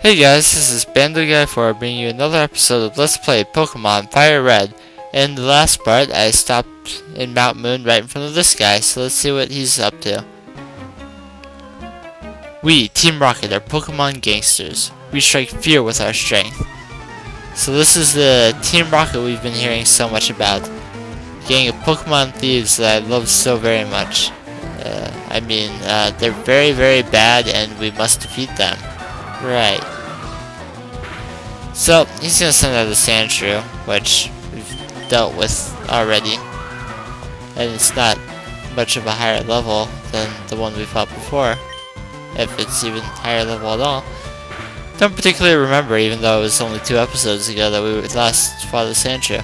Hey guys, this is Bando Guy for bringing you another episode of Let's Play Pokemon FireRed. In the last part, I stopped in Mount Moon right in front of this guy, so let's see what he's up to. We, Team Rocket, are Pokemon gangsters. We strike fear with our strength. So this is the Team Rocket we've been hearing so much about. Gang of Pokemon thieves that I love so very much. They're very, very bad and we must defeat them. Right. So, he's gonna send out a Sandshrew, which we've dealt with already. And it's not much of a higher level than the one we fought before. If it's even higher level at all. Don't particularly remember, even though it was only 2 episodes ago that we last fought a Sandshrew.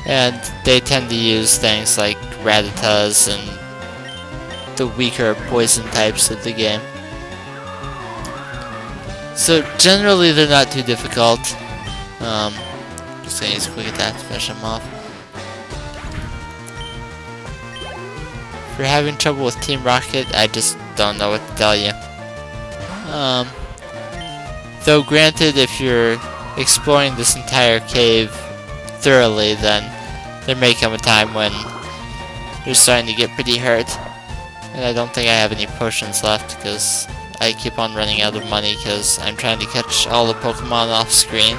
And they tend to use things like Rattatas and the weaker poison types of the game. So generally they're not too difficult. Just gonna use a quick attack to finish them off. If you're having trouble with Team Rocket, I just don't know what to tell you. Though granted, if you're exploring this entire cave thoroughly, then there may come a time when you're starting to get pretty hurt. And I don't think I have any potions left because I keep on running out of money because I'm trying to catch all the Pokemon off screen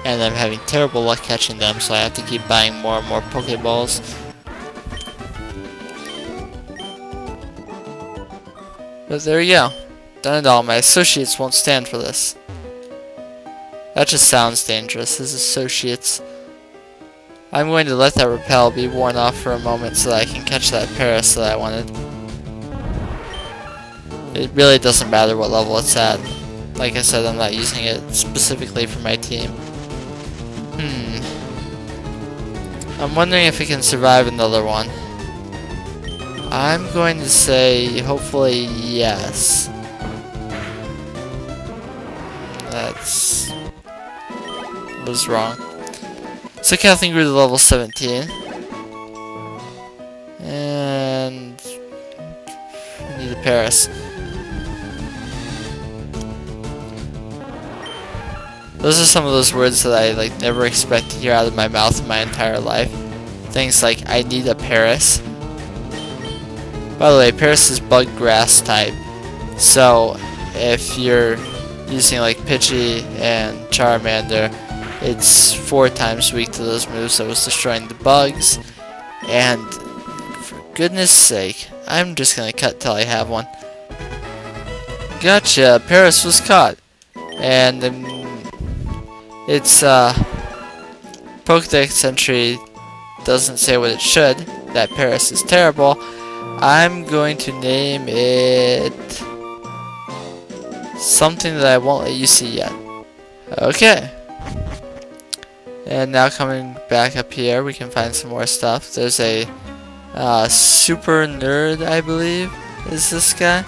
and I'm having terrible luck catching them, so I have to keep buying more and more Pokeballs. But there we go. Done it all. My associates won't stand for this. That just sounds dangerous, his associates. I'm going to let that repel be worn off for a moment so that I can catch that Paris that I wanted. It really doesn't matter what level it's at. Like I said, I'm not using it specifically for my team. I'm wondering if it can survive another one. I'm going to say, hopefully, yes. Was wrong. So Kathleen grew to level 17. And I need a Paris. Those are some of those words that I never expect to hear out of my mouth in my entire life. Things like, I need a Paris. By the way, Paris is bug grass type. So if you're using like Pidgey and Charmander, it's 4 times weak to those moves that was destroying the bugs. And for goodness sake, I'm just gonna cut till I have one. Gotcha, Paris was caught. And its Pokedex entry doesn't say what it should. That Paris is terrible. I'm going to name it something that I won't let you see yet. Okay. And now coming back up here, we can find some more stuff. There's a super nerd, I believe, is this guy?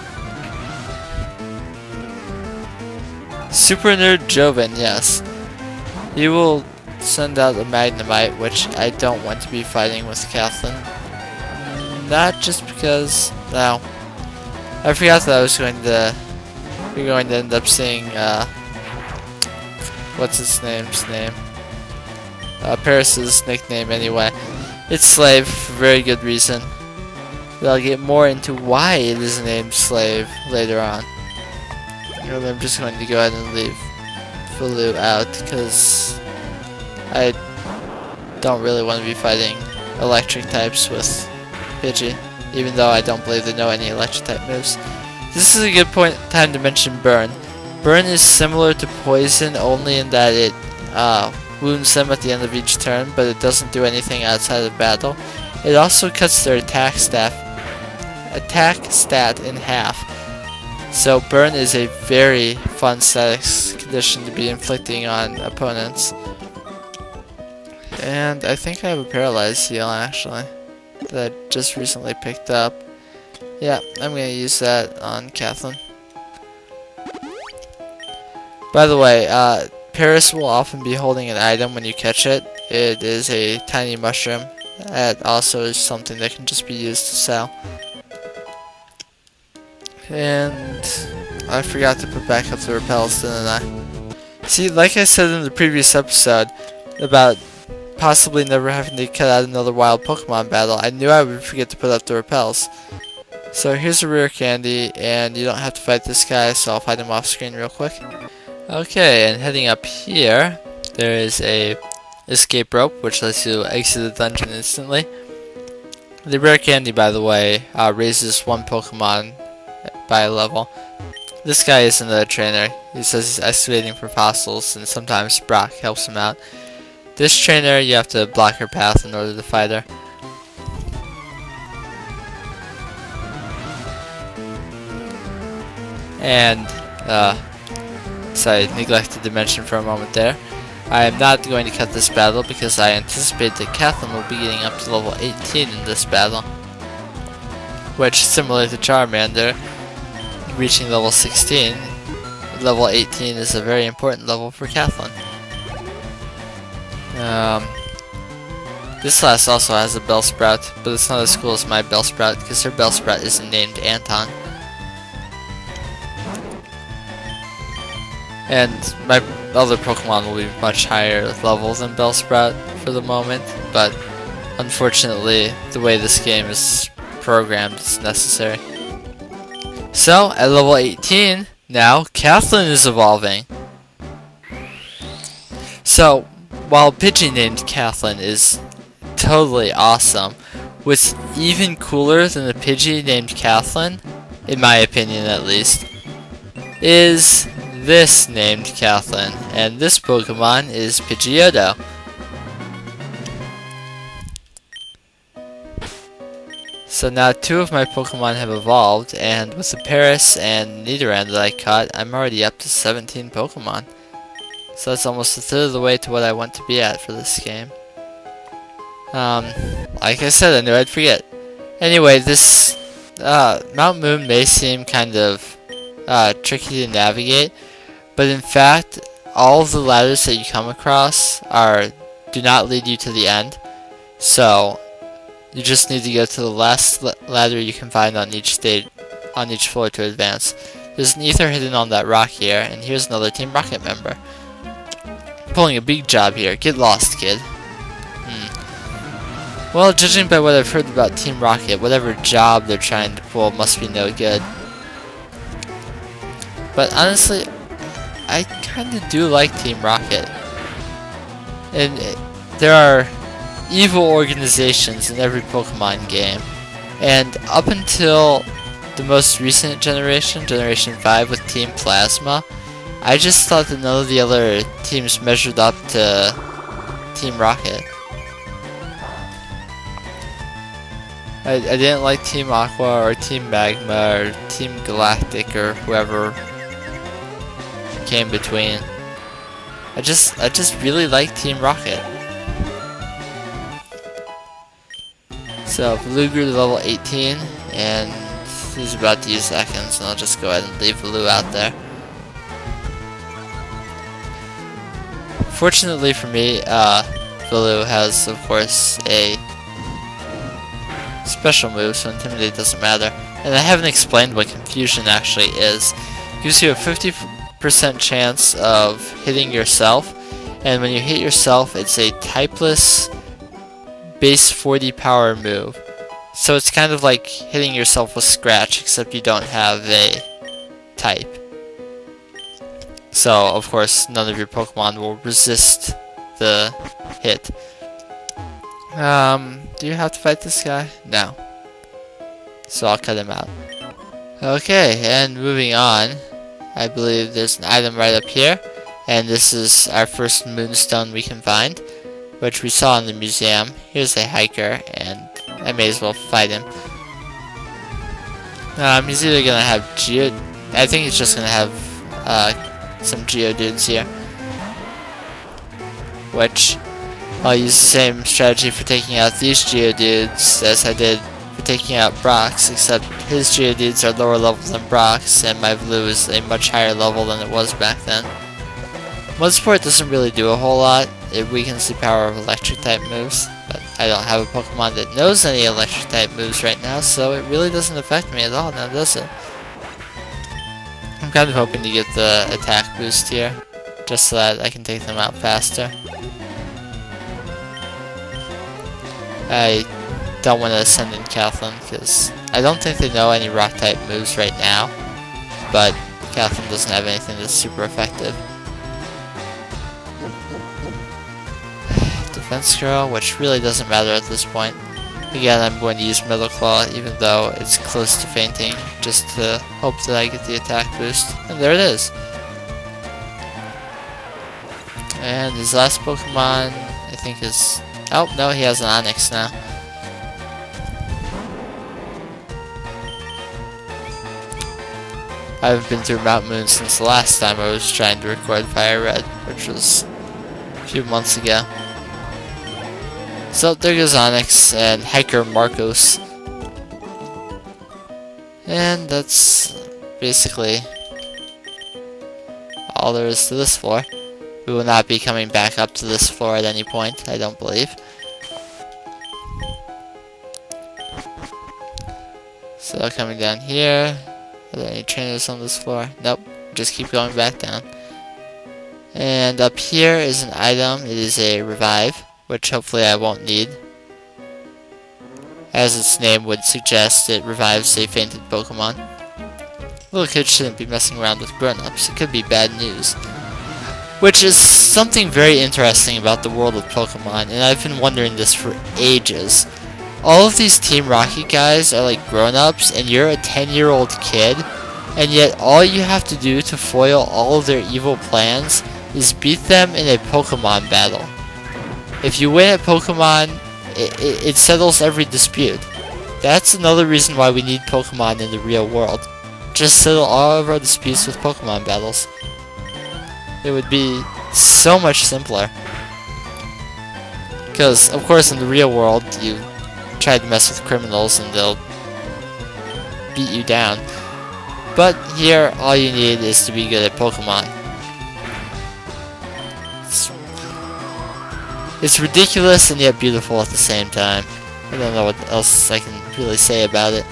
Super nerd Joven, yes. He will send out a Magnemite, which I don't want to be fighting with Kathleen. Not just because, no. I forgot that I was going to, we're going to end up seeing, what's his name's name? Paris's nickname anyway. It's Slave, for very good reason. But I'll get more into why it is named Slave later on. And I'm just going to go ahead and leave Fulu out, because I don't really want to be fighting electric types with Pidgey, even though I don't believe they know any electric type moves. This is a good time to mention Burn. Burn is similar to Poison only in that it wounds them at the end of each turn, but it doesn't do anything outside of battle. It also cuts their attack stat in half. So Burn is a very fun status condition to be inflicting on opponents. And I think I have a Paralyzed Heal actually that I just recently picked up. Yeah, I'm going to use that on Kathleen. By the way, Paris will often be holding an item when you catch it. It is a tiny mushroom. That also is something that can just be used to sell. And I forgot to put back up the repels, didn't I? See, like I said in the previous episode about possibly never having to cut out another wild Pokemon battle, I knew I would forget to put up the repels. So here's a rare candy, and you don't have to fight this guy, so I'll fight him off screen real quick. Okay, and heading up here, there is a escape rope, which lets you exit the dungeon instantly. The rare candy, by the way, raises one Pokemon by a level. This guy isn't a trainer. He says he's excavating for fossils, and sometimes Brock helps him out. This trainer, you have to block her path in order to fight her. And, sorry, neglected to mention for a moment there. I am not going to cut this battle because I anticipate that Kathleen will be getting up to level 18 in this battle. Which, similar to Charmander, reaching level 16, level 18 is a very important level for Kathleen. This class also has a Bellsprout, but it's not as cool as my Bellsprout because her Bellsprout isn't named Anton. And my other Pokemon will be much higher level than Bellsprout for the moment, but unfortunately the way this game is programmed is necessary. So, at level 18, now Kathleen is evolving. So, while Pidgey named Kathleen is totally awesome, what's even cooler than the Pidgey named Kathleen, in my opinion at least, is this named Kathleen, and this Pokemon is Pidgeotto. So now 2 of my Pokemon have evolved, and with the Paris and Nidoran that I caught, I'm already up to 17 Pokemon. So that's almost a third of the way to what I want to be at for this game. Like I said, I knew I'd forget. Anyway, this Mount Moon may seem kind of tricky to navigate, but in fact, all of the ladders that you come across do not lead you to the end. So you just need to go to the last ladder you can find on each stage, on each floor to advance. There's an ether hidden on that rock here, and here's another Team Rocket member. Pulling a big job here. Get lost, kid. Well, judging by what I've heard about Team Rocket, whatever job they're trying to pull must be no good. But honestly, I kinda do like Team Rocket. And there are evil organizations in every Pokemon game. And up until the most recent generation, Generation 5 with Team Plasma, I just thought that none of the other teams measured up to Team Rocket. I didn't like Team Aqua or Team Magma or Team Galactic or whoever came between. I just really like Team Rocket. So Blue grew to level 18, and he's about to use seconds, and I'll just go ahead and leave Blue out there. Fortunately for me, Blue has, of course, a special move, so Intimidate doesn't matter. And I haven't explained what Confusion actually is. It gives you a 50% chance of hitting yourself, and when you hit yourself, it's a typeless base 40 power move. So it's kind of like hitting yourself with Scratch, except you don't have a type. So, of course, none of your Pokemon will resist the hit. Do you have to fight this guy? No. So I'll cut him out. Okay, and moving on, I believe there's an item right up here, and this is our first Moonstone we can find, which we saw in the museum. Here's a hiker, and I may as well fight him. He's either gonna have I think he's just gonna have some Geodudes here, which I'll use the same strategy for taking out these Geodudes as I did for taking out Brock's, except his Geodudes are lower level than Brock's, and my Blue is a much higher level than it was back then. Mud Support doesn't really do a whole lot. It weakens the power of electric type moves, but I don't have a Pokemon that knows any electric type moves right now, so it really doesn't affect me at all now, does it? I'm kind of hoping to get the attack boost here, just so that I can take them out faster. I don't want to send in Kathleen, because I don't think they know any rock-type moves right now, but Kathleen doesn't have anything that's super effective. Defense Girl, which really doesn't matter at this point. Again, I'm going to use Metal Claw, even though it's close to fainting, just to hope that I get the attack boost. And there it is. And his last Pokemon, I think is... Oh, no, he has an Onix now. I haven't been through Mount Moon since the last time I was trying to record FireRed, which was a few months ago. So there goes Onix and Hiker Marcos. And that's basically all there is to this floor. We will not be coming back up to this floor at any point, I don't believe. So coming down here, are there any trainers on this floor? Nope, just keep going back down. And up here is an item, it is a revive, which hopefully I won't need. As its name would suggest, it revives a fainted Pokemon. Little kids shouldn't be messing around with grown-ups, it could be bad news. Which is something very interesting about the world of Pokemon, and I've been wondering this for ages. All of these Team Rocket guys are like grown-ups, and you're a 10-year-old kid, and yet all you have to do to foil all of their evil plans is beat them in a Pokemon battle. If you win at Pokemon, it settles every dispute. That's another reason why we need Pokemon in the real world. Just settle all of our disputes with Pokemon battles. It would be so much simpler. Because, of course, in the real world, you try to mess with criminals and they'll beat you down. But here, all you need is to be good at Pokemon. It's ridiculous and yet beautiful at the same time. I don't know what else I can really say about it.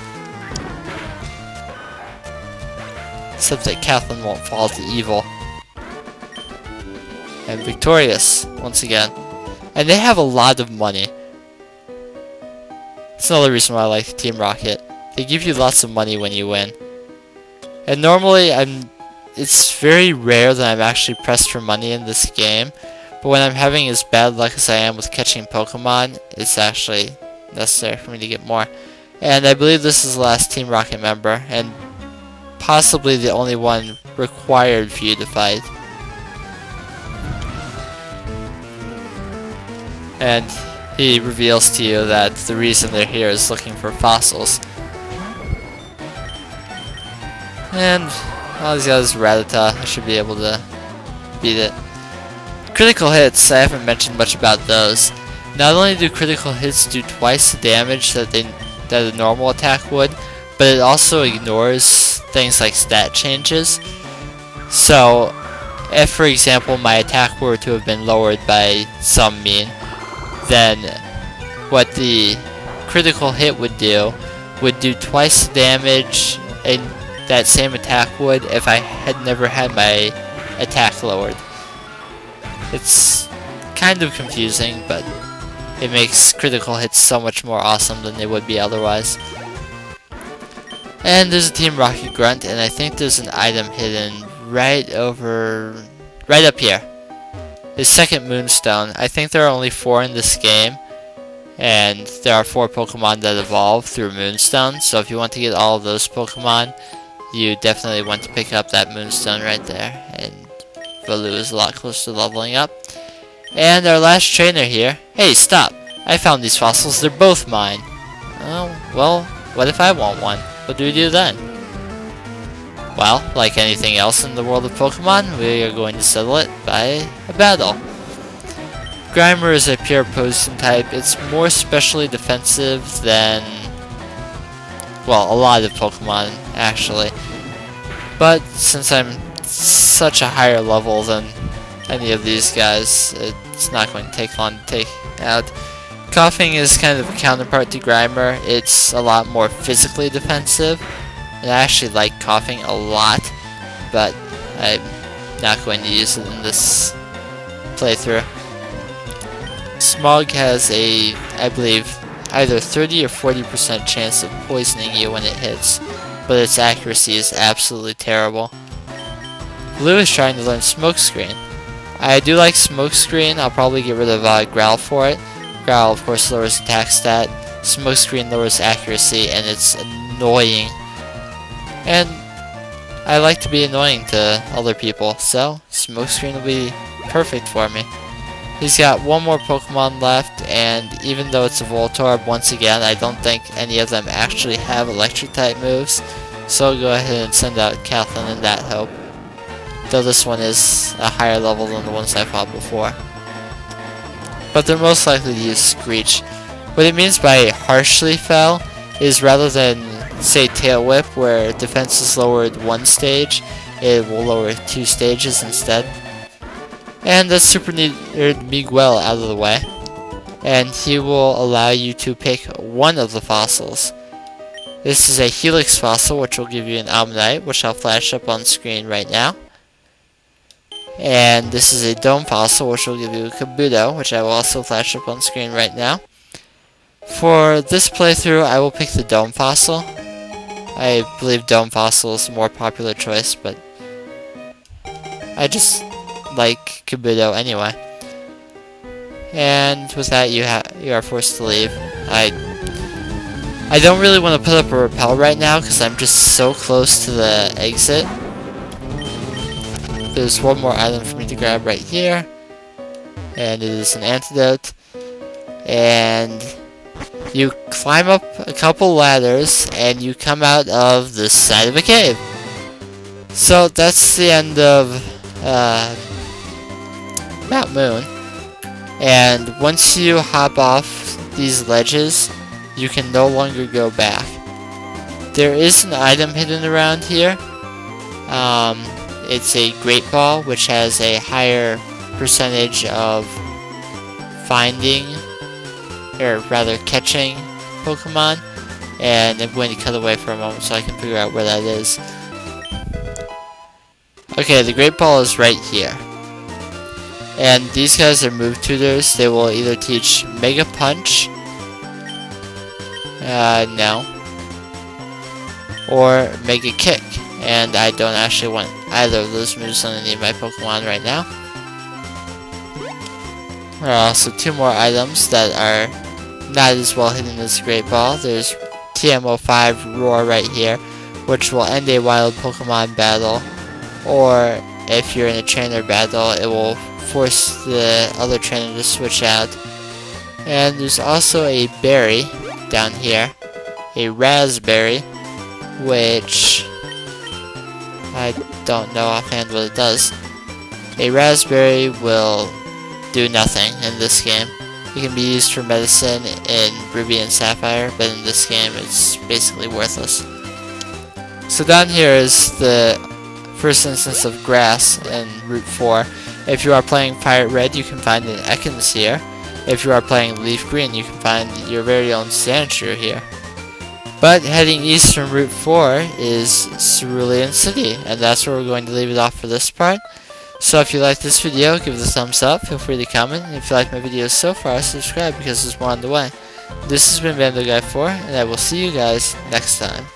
Except that Kathleen won't fall to evil. And victorious, once again. And they have a lot of money. It's another reason why I like Team Rocket. They give you lots of money when you win. And normally, it's very rare that I'm actually pressed for money in this game. But when I'm having as bad luck as I am with catching Pokemon, it's actually necessary for me to get more. And I believe this is the last Team Rocket member, and possibly the only one required for you to fight. And he reveals to you that the reason they're here is looking for fossils. And all he's got is Rattata. I should be able to beat it. Critical hits, I haven't mentioned much about those. Not only do critical hits do twice the damage that a normal attack would, but it also ignores things like stat changes. So, if for example my attack were to have been lowered by some mean, then what the critical hit would do twice the damage that same attack would if I had never had my attack lowered. It's kind of confusing, but it makes critical hits so much more awesome than they would be otherwise. And there's a Team Rocket Grunt, and I think there's an item hidden right up here. His second Moonstone. I think there are only 4 in this game, and there are 4 Pokemon that evolve through Moonstone, so if you want to get all of those Pokemon, you definitely want to pick up that Moonstone right there, and Volu is a lot closer to leveling up. And our last trainer here. Hey, stop! I found these fossils, they're both mine. Oh, well, what if I want one? What do we do then? Well, like anything else in the world of Pokemon, we are going to settle it by a battle. Grimer is a pure poison type. It's more specially defensive than, well, a lot of Pokemon, actually. But since I'm such a higher level than any of these guys, it's not going to take long to take out. Coughing is kind of a counterpart to Grimer. It's a lot more physically defensive, and I actually like Coughing a lot, but I'm not going to use it in this playthrough. Smog has a, I believe, either 30 or 40% chance of poisoning you when it hits, but its accuracy is absolutely terrible. Blue is trying to learn Smokescreen. I do like Smokescreen. I'll probably get rid of Growl for it. Growl, of course, lowers attack stat. Smokescreen lowers accuracy, and it's annoying. And I like to be annoying to other people, so Smokescreen will be perfect for me. He's got one more Pokemon left, and even though it's a Voltorb, once again, I don't think any of them actually have Electric-type moves, so I'll go ahead and send out Kathleen in that hope. Though this one is a higher level than the ones I fought before. But they're most likely to use Screech. What it means by harshly fell is rather than, say, Tail Whip, where defense is lowered 1 stage, it will lower 2 stages instead. And that's Super Miguel out of the way. And he will allow you to pick one of the fossils. This is a Helix fossil, which will give you an Ammonite, which I'll flash up on screen right now. And this is a Dome fossil, which will give you a Kabuto, which I will also flash up on screen right now. For this playthrough, I will pick the Dome fossil. I believe Dome fossil is a more popular choice, but I just like Kabuto anyway. And with that, you are forced to leave. I don't really want to put up a repel right now because I'm just so close to the exit. There's one more item for me to grab right here, and it is an antidote. And you climb up a couple ladders, and you come out of the side of a cave. So that's the end of Mount Moon. And once you hop off these ledges, you can no longer go back. There is an item hidden around here. It's a Great Ball, which has a higher percentage of finding, or rather catching, Pokemon. And I'm going to cut away for a moment so I can figure out where that is. Okay, the Great Ball is right here. And these guys are move tutors. They will either teach Mega Punch, no, or Mega Kick. And I don't actually want either of those moves on any of my Pokemon right now. There are also 2 more items that are not as well hidden as Great Ball. There's TM05 Roar right here, which will end a wild Pokemon battle, or if you're in a trainer battle, it will force the other trainer to switch out. And there's also a berry down here, a raspberry, which I don't know offhand what it does. A raspberry will do nothing in this game. It can be used for medicine in Ruby and Sapphire, but in this game it's basically worthless. So down here is the first instance of grass in Route 4. If you are playing FireRed, you can find an Ekans here. If you are playing Leaf Green, you can find your very own Sandshrew here. But heading east from Route 4 is Cerulean City, and that's where we're going to leave it off for this part. So if you like this video, give it a thumbs up, feel free to comment, and if you like my videos so far, subscribe because there's more on the way. This has been VandoGuy4, and I will see you guys next time.